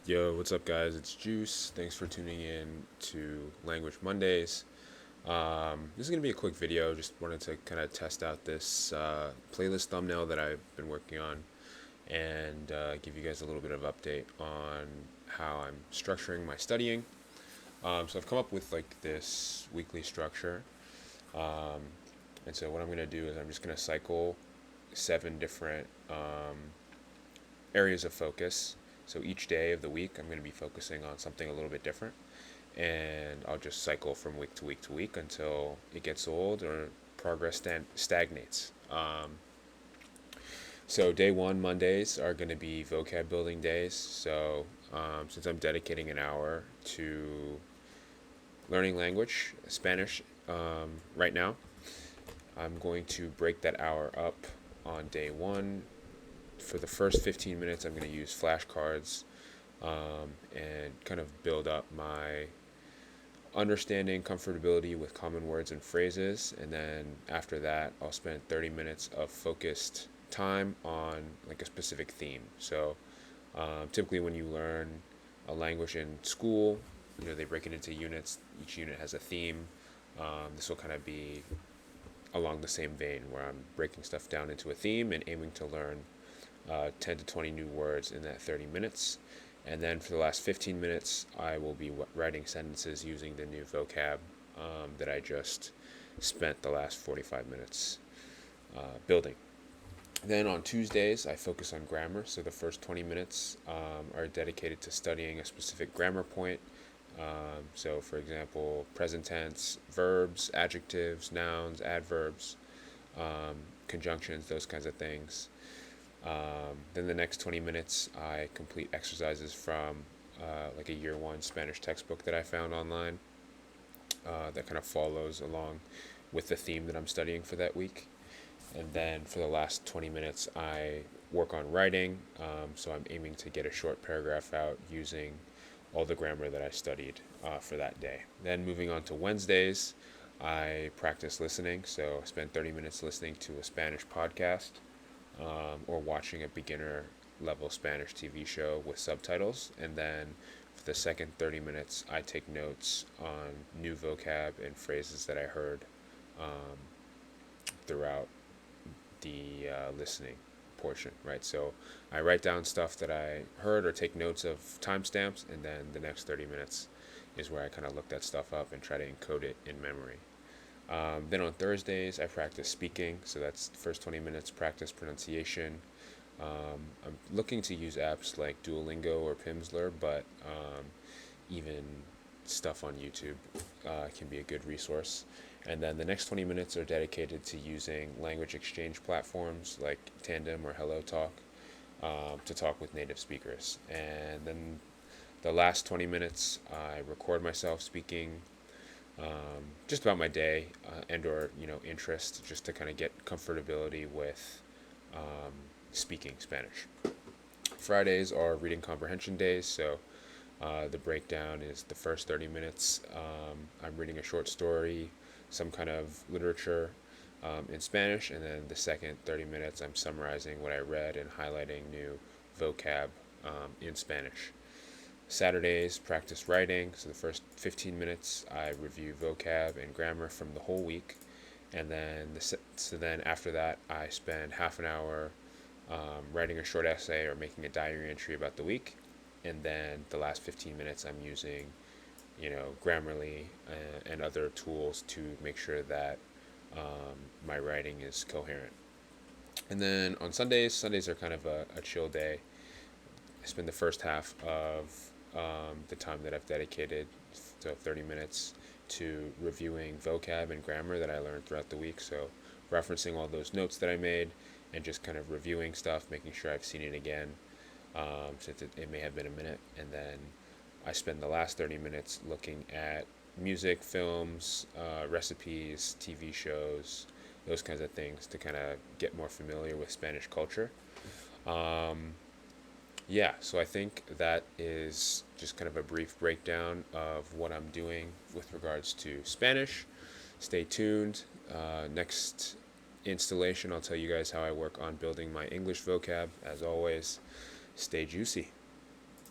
Yo, what's up, guys? It's Juice. Thanks for tuning in to Language Mondays. This is going to be a quick video. Just wanted to kind of test out this playlist thumbnail that I've been working on and give you guys a little bit of update on how I'm structuring my studying. So I've come up with like this weekly structure. Um, and so what I'm going to do is I'm just going to cycle 7 different areas of focus. So each day of the week, I'm going to be focusing on something a little bit different. And I'll just cycle from week to week to week until it gets old or progress stagnates. So day one, Mondays, are going to be vocab building days. So since I'm dedicating an hour to learning language, Spanish, right now, I'm going to break that hour up on day one. For the first 15 minutes, I'm going to use flashcards and kind of build up my understanding, comfortability with common words and phrases. And then after that, I'll spend 30 minutes of focused time on like a specific theme. So typically, when you learn a language in school, they break it into units. Each unit has a theme. This will kind of be along the same vein where I'm breaking stuff down into a theme and aiming to learn 10 to 20 new words in that 30 minutes. And then for the last 15 minutes, I will be writing sentences using the new vocab that I just spent the last 45 minutes building. Then on Tuesdays, I focus on grammar. So the first 20 minutes are dedicated to studying a specific grammar point. So, for example, present tense, verbs, adjectives, nouns, adverbs, conjunctions, those kinds of things. Then the next 20 minutes, I complete exercises from like a year one Spanish textbook that I found online that kind of follows along with the theme that I'm studying for that week. And then for the last 20 minutes, I work on writing. So I'm aiming to get a short paragraph out using all the grammar that I studied for that day. Then moving on to Wednesdays, I practice listening. So I spend 30 minutes listening to a Spanish podcast or watching a beginner level Spanish TV show with subtitles. And then for the second 30 minutes, I take notes on new vocab and phrases that I heard throughout the listening portion, right? So I write down stuff that I heard or take notes of timestamps, and then the next 30 minutes is where I kind of look that stuff up and try to encode it in memory. Then on Thursdays, I practice speaking. So that's the first 20 minutes, practice pronunciation. I'm looking to use apps like Duolingo or Pimsleur, but even stuff on YouTube can be a good resource. And then the next 20 minutes are dedicated to using language exchange platforms like Tandem or HelloTalk to talk with native speakers. And then the last 20 minutes, I record myself speaking just about my day and or interest, just to kind of get comfortability with speaking Spanish. Fridays are reading comprehension days, so the breakdown is the first 30 minutes. I'm reading a short story, some kind of literature in Spanish, and then the second 30 minutes I'm summarizing what I read and highlighting new vocab in Spanish. Saturdays, practice writing. So the first 15 minutes, I review vocab and grammar from the whole week, and then then after that, I spend half an hour writing a short essay or making a diary entry about the week, and then the last 15 minutes, I'm using, Grammarly and other tools to make sure that my writing is coherent. And then on Sundays are kind of a chill day. I spend the first half of the time that I've dedicated, so 30 minutes, to reviewing vocab and grammar that I learned throughout the week. So referencing all those notes that I made and just kind of reviewing stuff, making sure I've seen it again, since it may have been a minute. And then I spend the last 30 minutes looking at music, films, recipes, TV shows, those kinds of things to kind of get more familiar with Spanish culture. Um, yeah, so I think that is just kind of a brief breakdown of what I'm doing with regards to Spanish. Stay tuned. Next installation, I'll tell you guys how I work on building my English vocab. As always, stay juicy.